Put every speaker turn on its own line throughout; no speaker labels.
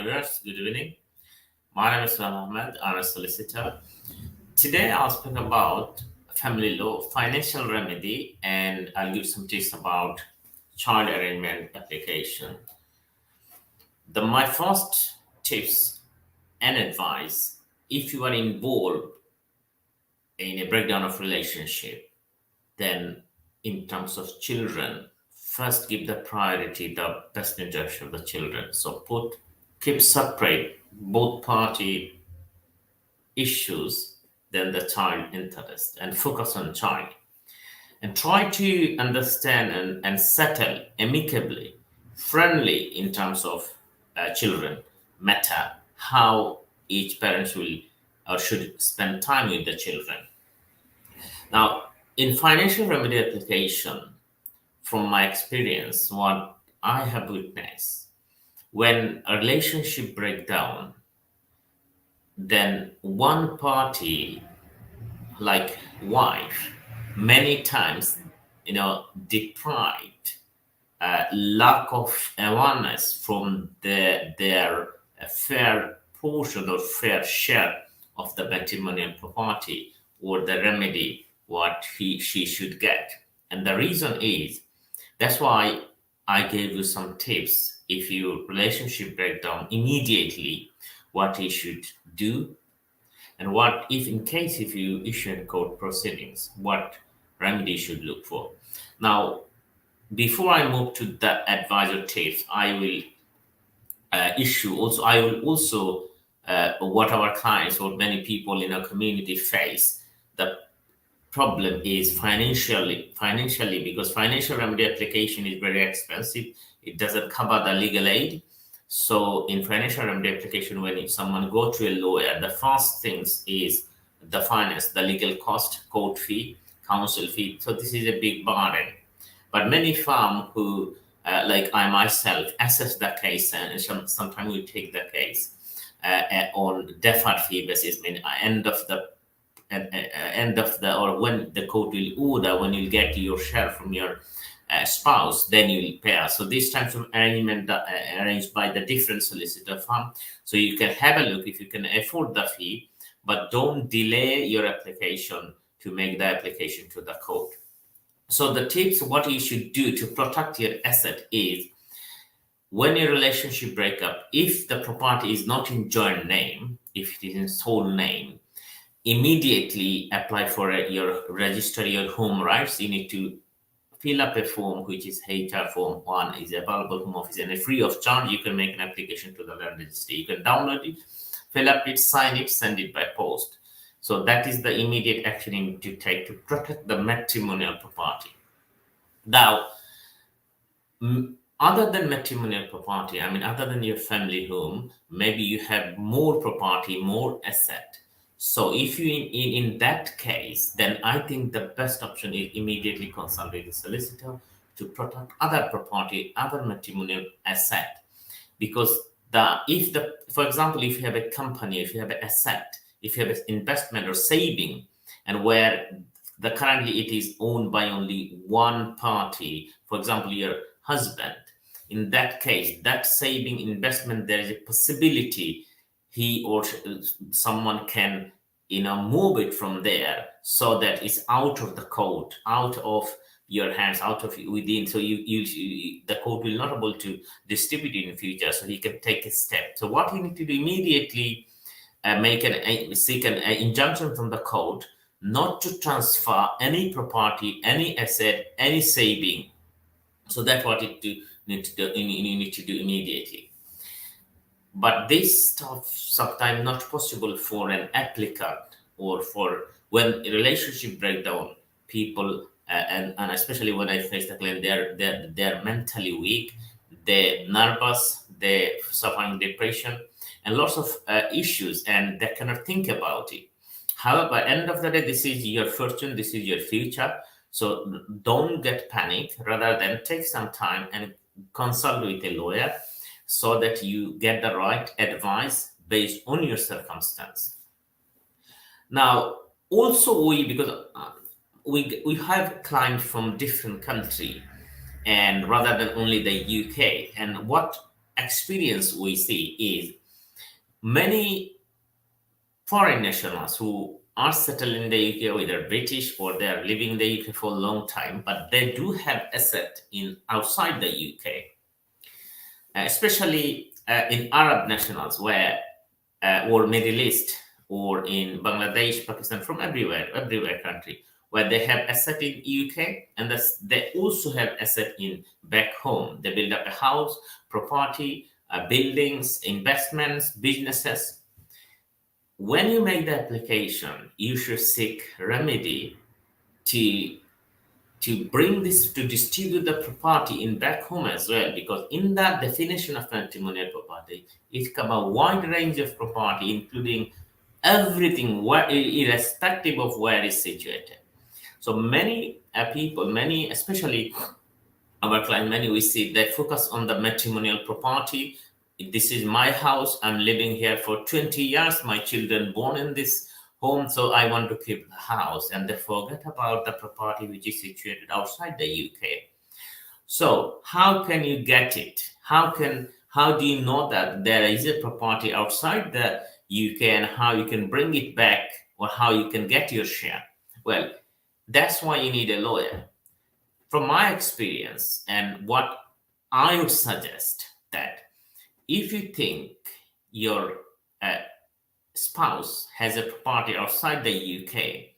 viewers, good evening. My name is Salam Ahmed. I'm a solicitor. Today I'll speak about family law, financial remedy, and I'll give some tips about child arrangement application. My first tips and advice, if you are involved in a breakdown of relationship, then in terms of children, first give the priority the best interest of the children. So keep separate both party issues than the child interest and focus on child and try to understand and settle amicably, friendly in terms of children matter, how each parent will or should spend time with the children. Now, in financial remedy application, from my experience, what I have witnessed, when a relationship break down, then one party, like wife, many times, deprived, lack of awareness from their fair portion or fair share of the matrimonial property or the remedy what she should get. And the reason is that's why I gave you some tips. If your relationship break down immediately, what you should do, and what if in case if you issue in court proceedings, what remedy you should look for. Now, before I move to the advisor tips, I will what our clients or many people in our community face. The problem is financially because financial remedy application is very expensive. It doesn't cover the legal aid. So in financial remedy application, when someone go to a lawyer, the first things is the finance, the legal cost, court fee, counsel fee. So this is a big burden. But many firms who, like I myself, assess the case and sometimes we take the case on deferred fee basis, meaning end of the or when the court will order, when you get your share from your spouse, then you will pay. So these types of arrangement arranged by the different solicitor firm. So you can have a look if you can afford the fee, but don't delay your application to make the application to the court. So the tips, what you should do to protect your asset is when your relationship break up, if the property is not in joint name, if it is in sole name, immediately apply for register your home rights. You need to fill up a form which is HR form 1 is available home office and free of charge. You can make an application to the land registry. You can download it, fill up it, sign it, send it by post. So that is the immediate action you need to take to protect the matrimonial property. Now, other than matrimonial property, other than your family home, maybe you have more property, more asset. So if you in that case, then I think the best option is immediately consult with the solicitor to protect other property, other matrimonial asset. Because for example, if you have a company, if you have an asset, if you have an investment or saving, and where currently it is owned by only one party, for example, your husband, in that case, that saving investment, there is a possibility he or someone can move it from there so that it's out of the court, out of your hands, out of within. So the court will not able to distribute it in the future. So he can take a step. So what you need to do immediately, seek an injunction from the court not to transfer any property, any asset, any saving. So that's what you need to do immediately. But this stuff sometimes not possible for an applicant or for when a relationship breakdown, people and especially when I face the client, they're mentally weak, they're nervous, they're suffering depression and lots of issues, and they cannot think about it. However, end of the day, this is your fortune, this is your future. So don't get panicked. Rather than take some time and consult with a lawyer so that you get the right advice based on your circumstance. Now, also because we have clients from different country, and rather than only the UK, and what experience we see is Many foreign nationals who are settled in the UK, whether British or they are living in the UK for a long time, but they do have asset in outside the UK, especially in Arab nationals, where or Middle East, or in Bangladesh, Pakistan, from everywhere country, where they have asset in UK, and they also have asset in back home. They build up a house, property, buildings, investments, businesses. When you make the application, you should seek remedy to bring this to distribute the property in back home as well, because in that definition of matrimonial property, it covers a wide range of property, including everything, irrespective of where it's situated. So many people, many, especially our client, many we see, they focus on the matrimonial property. This is my house. I'm living here for 20 years. My children born in this home, so I want to keep the house. And they forget about the property which is situated outside the UK. So how can you get it? How do you know that there is a property outside the UK, and how you can bring it back, or how you can get your share? Well, that's why you need a lawyer. From my experience, and what I would suggest, that if you think your uh, spouse has a property outside the UK,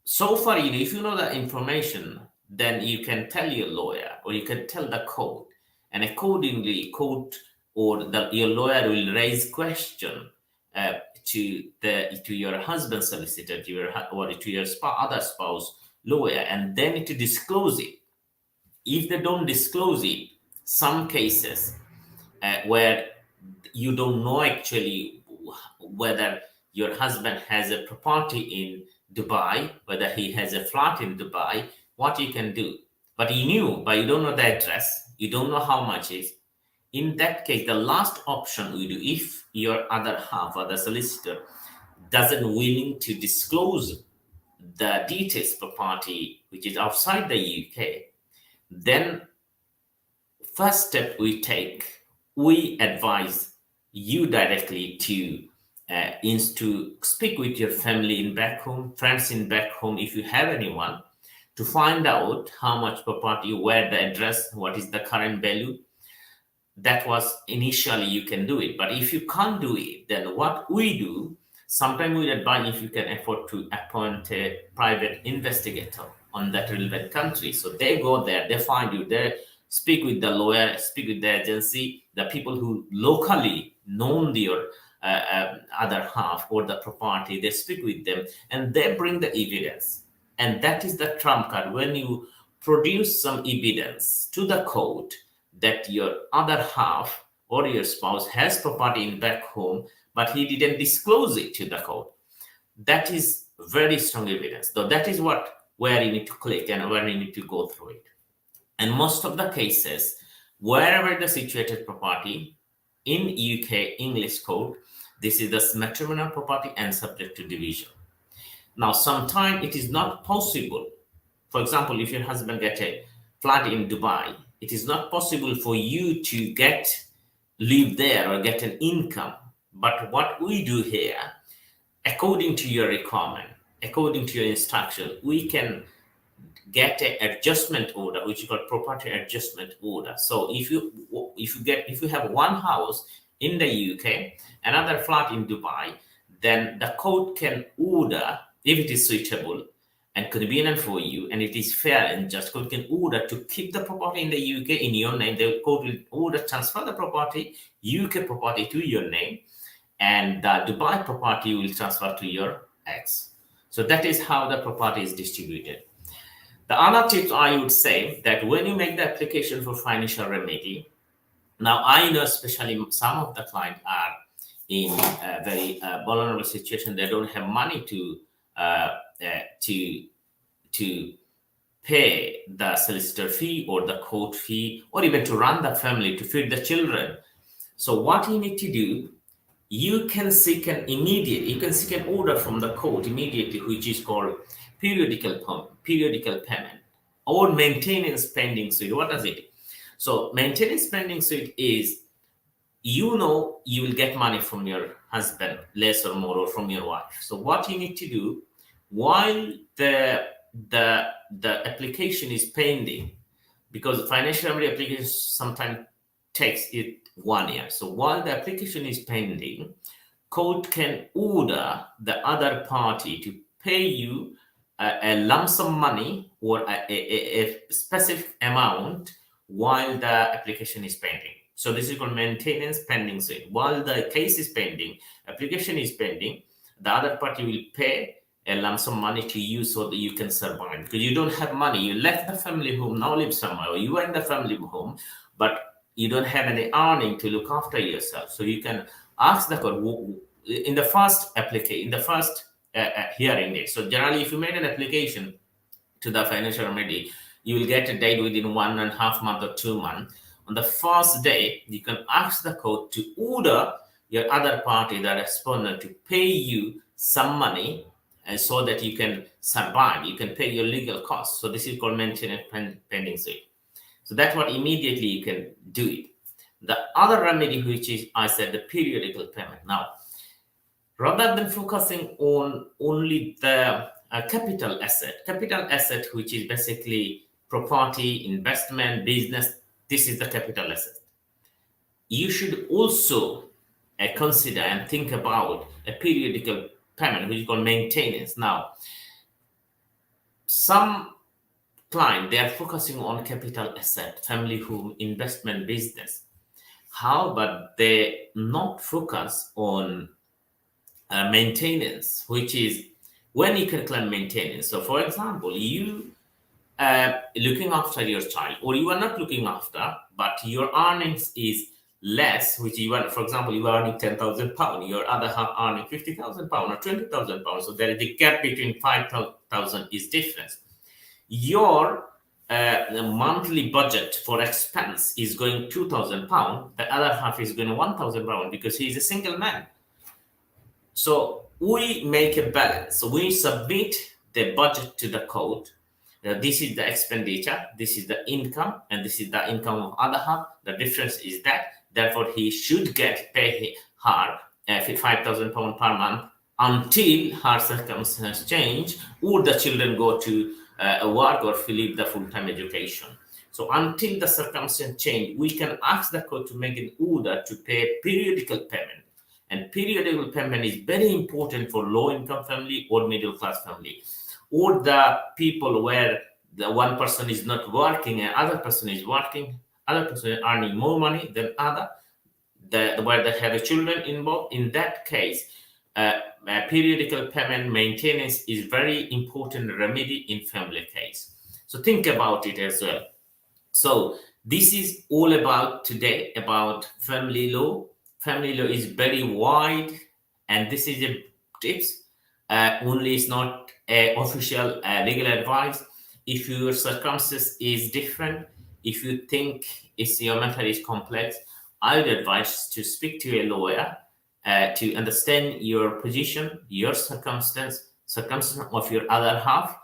so far, if you know the information, then you can tell your lawyer, or you can tell the court, and accordingly, court or your lawyer will raise question to your husband's solicitor, or to your other spouse lawyer, and they need to disclose it. If they don't disclose it, some cases where you don't know actually whether your husband has a property in Dubai, whether he has a flat in Dubai, what you can do. But you knew, but you don't know the address, you don't know how much is. In that case, the last option we do, if your other half or the solicitor doesn't willing to disclose the details property which is outside the UK, then first step we take, we advise you directly to speak with your family in back home, friends in back home, if you have anyone, to find out how much property, where the address, what is the current value. That was initially you can do it. But if you can't do it, then what we do, sometimes we advise if you can afford to appoint a private investigator on that relevant country. So they go there, they find you there, speak with the lawyer, speak with the agency, the people who locally know your other half or the property, they speak with them and they bring the evidence. And that is the trump card. When you produce some evidence to the court that your other half or your spouse has property in back home, but he didn't disclose it to the court, that is very strong evidence. So that is where you need to click and where you need to go through it. And most of the cases, wherever the situated property in UK English code, this is the matrimonial property and subject to division. Now, sometimes it is not possible. For example, if your husband get a flat in Dubai, it is not possible for you to live there or get an income. But what we do here, according to your requirement, according to your instruction, we can get an adjustment order, which is called property adjustment order. So if you have one house in the UK, another flat in Dubai, then the court can order, if it is suitable and convenient for you, and it is fair and just, court can order to keep the property in the UK in your name. The court will order transfer the property, UK property, to your name, and the Dubai property will transfer to your ex. So that is how the property is distributed. The other tips I would say, that when you make the application for financial remedy, now I know especially some of the clients are in a very vulnerable situation. They don't have money to pay the solicitor fee or the court fee, or even to run the family, to feed the children. So what you need to do, you can seek an order from the court immediately, which is called periodical payment or maintenance pending suit. What does it? So maintenance pending suit is, you know you will get money from your husband, less or more, or from your wife. So what you need to do while the the application is pending, because financial remedy application sometimes takes it 1 year. So while the application is pending, court can order the other party to pay you a lump sum money or a specific amount while the application is pending. So this is called maintenance pending sale. While the case is pending, application is pending, the other party will pay a lump sum money to you so that you can survive. Because you don't have money, you left the family home, now live somewhere, or you are in the family home, but you don't have any earning to look after yourself. So you can ask the court in the first application, in the first hearing date. So generally, if you made an application to the financial remedy, you will get a date within 1.5 months or 2 months. On the first day, you can ask the court to order your other party, the respondent, to pay you some money, and so that you can survive, you can pay your legal costs. So this is called maintenance pending sale. So that's what immediately you can do it. The other remedy, which is, I said, the periodical payment. Now, rather than focusing on only the capital asset, which is basically property, investment, business, this is the capital asset. You should also consider and think about a periodical payment, which is called maintenance. Now, some client, they are focusing on capital asset, family home, investment, business. How about they not focus on maintenance, which is when you can claim maintenance. So, for example, you looking after your child, or you are not looking after, but your earnings is less, which you are, for example, you are earning £10,000, your other half earning £50,000 or £20,000. So there is a gap between 5,000 is difference. Your monthly budget for expense is going £2,000, the other half is going £1,000 because he is a single man. So we make a balance. So we submit the budget to the court. This is the expenditure, this is the income, and this is the income of other half. The difference is that. Therefore, he should pay her £5,000 per month until her circumstances change, or the children go to work or leave the full-time education. So until the circumstances change, we can ask the court to make an order to pay periodical payment. And periodical payment is very important for low-income family or middle-class family, or the people where the one person is not working and other person is working, other person is earning more money than other, where they have children involved. In that case, periodical payment maintenance is very important remedy in family case. So think about it as well. So this is all about today about family law. Family law is very wide, and this is a tips. Only it's not official legal advice. If your circumstance is different, if you think your matter is complex, I would advise to speak to a lawyer to understand your position, your circumstance of your other half,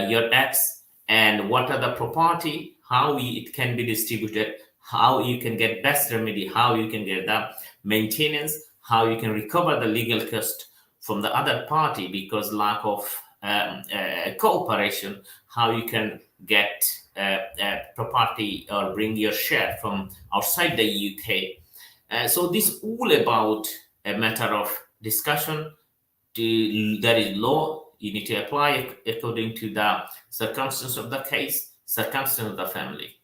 your ex, and what are the property, how it can be distributed, how you can get best remedy, how you can get the maintenance, how you can recover the legal cost from the other party because lack of cooperation, how you can get property or bring your share from outside the UK. So this all about a matter of discussion. There is law, you need to apply it according to the circumstance of the case, circumstance of the family.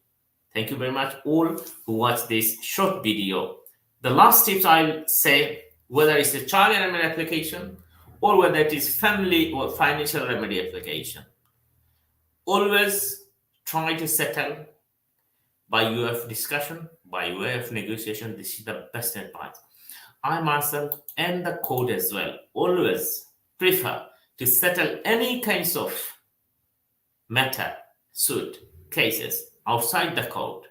Thank you very much all who watched this short video. The last tips I'll say, whether it's a child remedy application or whether it is family or financial remedy application, always try to settle by way of discussion, by way of negotiation. This is the best advice. I myself and the court as well always prefer to settle any kinds of matter, suit, cases outside the court.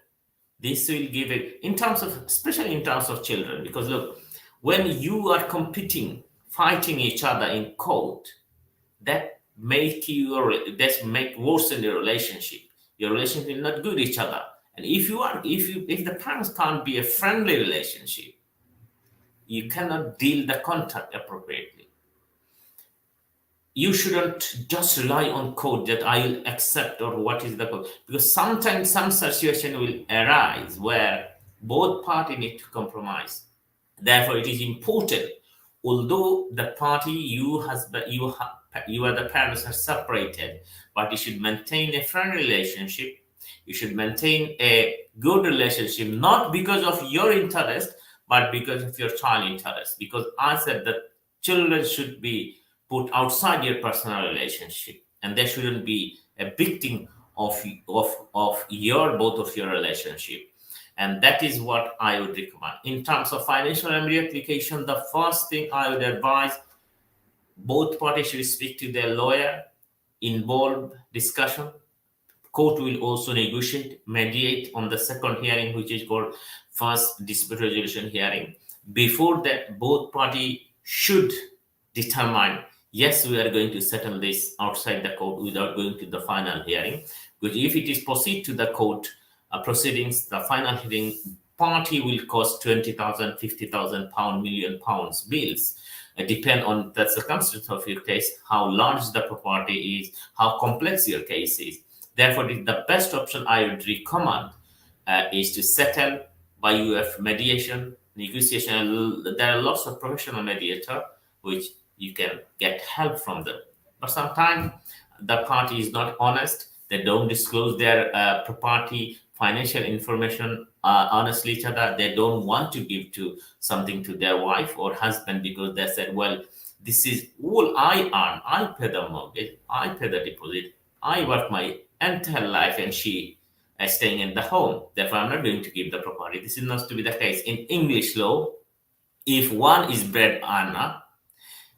This will give it in terms of, especially in terms of children, because look, when you are competing, fighting each other in court, that make worsen your relationship. Your relationship is not good each other. And if the parents can't be a friendly relationship, you cannot deal the contract appropriately. You shouldn't just rely on code that I'll accept or what is the code, because sometimes some situation will arise where both parties need to compromise. Therefore, it is important, although the party you are the parents are separated, but you should maintain a friend relationship. You should maintain a good relationship, not because of your interest, but because of your child interest. Because I said that children should be put outside your personal relationship, and they shouldn't be a victim of your both of your relationship. And that is what I would recommend. In terms of financial remedy application, the first thing I would advise, both parties should speak to their lawyer, involve discussion. Court will also negotiate, mediate on the second hearing, which is called first dispute resolution hearing. Before that, both parties should determine, yes, we are going to settle this outside the court without going to the final hearing. Because if it is proceed to the court proceedings, the final hearing, party will cost 20,000, 50,000 pound, million pounds bills. Depend on the circumstance of your case, how large the property is, how complex your case is. Therefore, the best option I would recommend is to settle by UF mediation, negotiation. There are lots of professional mediator which you can get help from them. But sometimes the party is not honest. They don't disclose their property, financial information honestly each other. They don't want to give to something to their wife or husband because they said, well, this is all I earn. I pay the mortgage. I pay the deposit. I work my entire life and she is staying in the home. Therefore, I'm not going to give the property. This is not to be the case. In English law, if one is bread earner,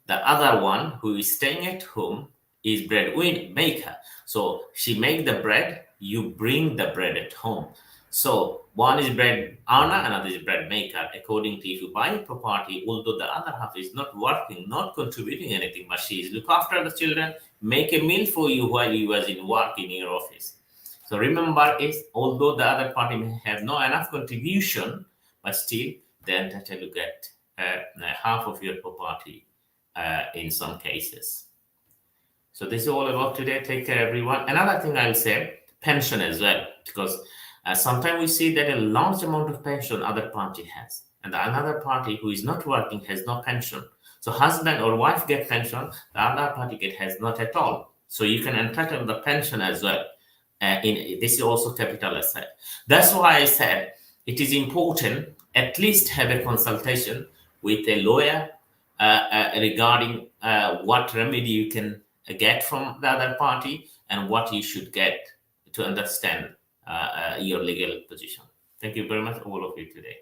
the other one who is staying at home is breadwinner maker. So she make the bread, you bring the bread at home. So one is bread earner, another is bread maker. According to if you buy a property, although the other half is not working, not contributing anything, but she is look after the children, make a meal for you while you was in work in your office. So remember, is although the other party may have no enough contribution, but still they're entitled to get half of your property in some cases. So this is all about today. Take care, everyone. Another thing I'll say, pension as well, because sometimes we see that a large amount of pension other party has, and the another party who is not working has no pension. So husband or wife get pension, the other party has not at all. So you can entitle the pension as well. This is also capital asset. That's why I said it is important at least have a consultation with a lawyer regarding what remedy you can get from the other party and what you should get to understand your legal position. Thank you very much, all of you today.